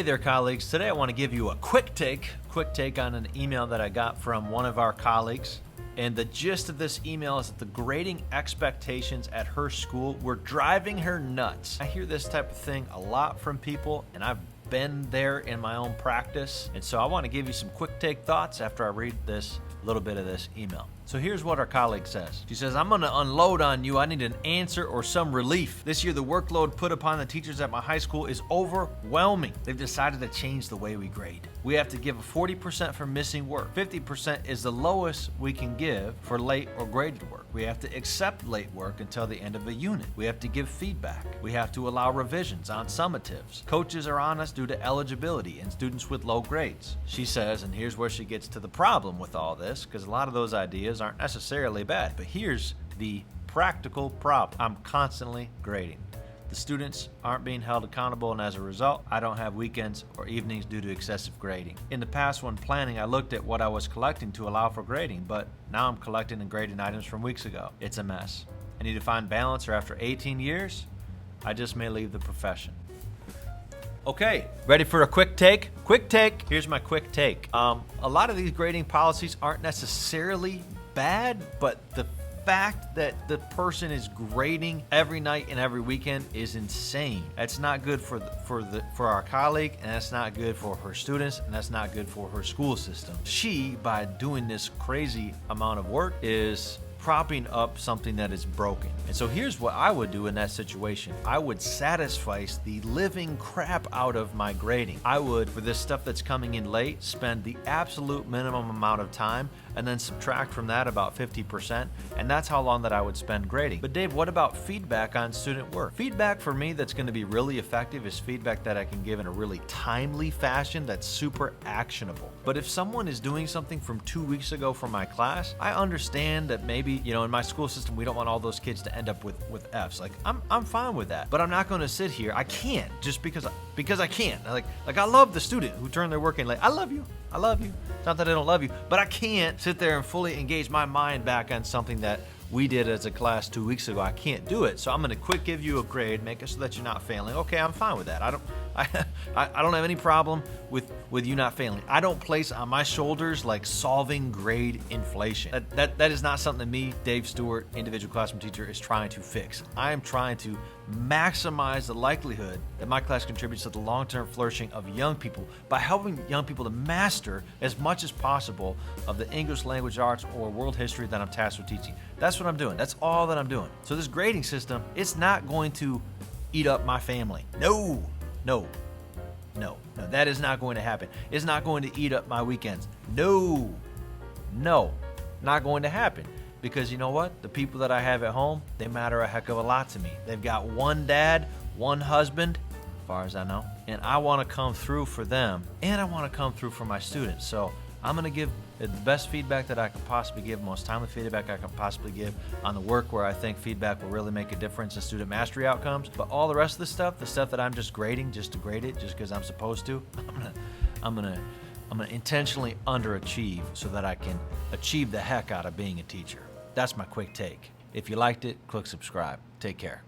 Hey there, colleagues. Today I want to give you a quick take on an email that I got from one of our colleagues. And the gist of this email is that the grading expectations at her school were driving her nuts. I hear this type of thing a lot from people, and I've been there in my own practice. And so I want to give you some quick take thoughts after I read this little bit of this email. So here's what our colleague says. She says, I'm going to unload on you. I need an answer or some relief. This year, the workload put upon the teachers at my high school is overwhelming. They've decided to change the way we grade. We have to give 40% for missing work. 50% is the lowest we can give for late or graded work. We have to accept late work until the end of a unit. We have to give feedback. We have to allow revisions on summatives. Coaches are on us due to eligibility and students with low grades. She says, and here's where she gets to the problem with all this, because a lot of those ideas aren't necessarily bad, but here's the practical problem. I'm constantly grading. The students aren't being held accountable, and as a result, I don't have weekends or evenings due to excessive grading. In the past, when planning, I looked at what I was collecting to allow for grading, but now I'm collecting and grading items from weeks ago. It's a mess. I need to find balance, or after 18 years, I just may leave the profession. Okay, ready for a quick take? Quick take. Here's my quick take. A lot of these grading policies aren't necessarily bad, but the fact that the person is grading every night and every weekend is insane. That's not good for our colleague, and that's not good for her students, and that's not good for her school system. She, by doing this crazy amount of work, is propping up something that is broken. And so here's what I would do in that situation. I would satisfy the living crap out of my grading. I would, for this stuff that's coming in late, spend the absolute minimum amount of time and then subtract from that about 50%, and that's how long that I would spend grading. But Dave, what about feedback on student work? Feedback for me that's going to be really effective is feedback that I can give in a really timely fashion that's super actionable. But if someone is doing something from 2 weeks ago for my class, I understand that maybe, in my school system, we don't want all those kids to end up with Fs. Like, I'm fine with that. But I'm not going to sit here. I can't, just because I can't. Like I love the student who turned their work in late. I love you. It's not that I don't love you, but I can't sit there and fully engage my mind back on something that we did as a class 2 weeks ago. I can't do it. So I'm going to quick give you a grade, make it so that you're not failing. Okay, I'm fine with that. I don't have any problem with you not failing. I don't place on my shoulders like solving grade inflation. That is not something that me, Dave Stewart, individual classroom teacher, is trying to fix. I am trying to maximize the likelihood that my class contributes to the long-term flourishing of young people by helping young people to master as much as possible of the English language arts or world history that I'm tasked with teaching. That's what I'm doing. That's all that I'm doing. So this grading system, it's not going to eat up my family. No, that is not going to happen. It's not going to eat up my weekends. No, not going to happen. Because you know what? The people that I have at home, they matter a heck of a lot to me. They've got one dad, one husband, as far as I know, and I want to come through for them, and I want to come through for my students. So I'm going to give the best feedback that I can possibly give, most timely feedback I can possibly give on the work where I think feedback will really make a difference in student mastery outcomes. But all the rest of the stuff that I'm just grading just to grade it, just because I'm supposed to, I'm gonna intentionally underachieve so that I can achieve the heck out of being a teacher. That's my quick take. If you liked it, click subscribe. Take care.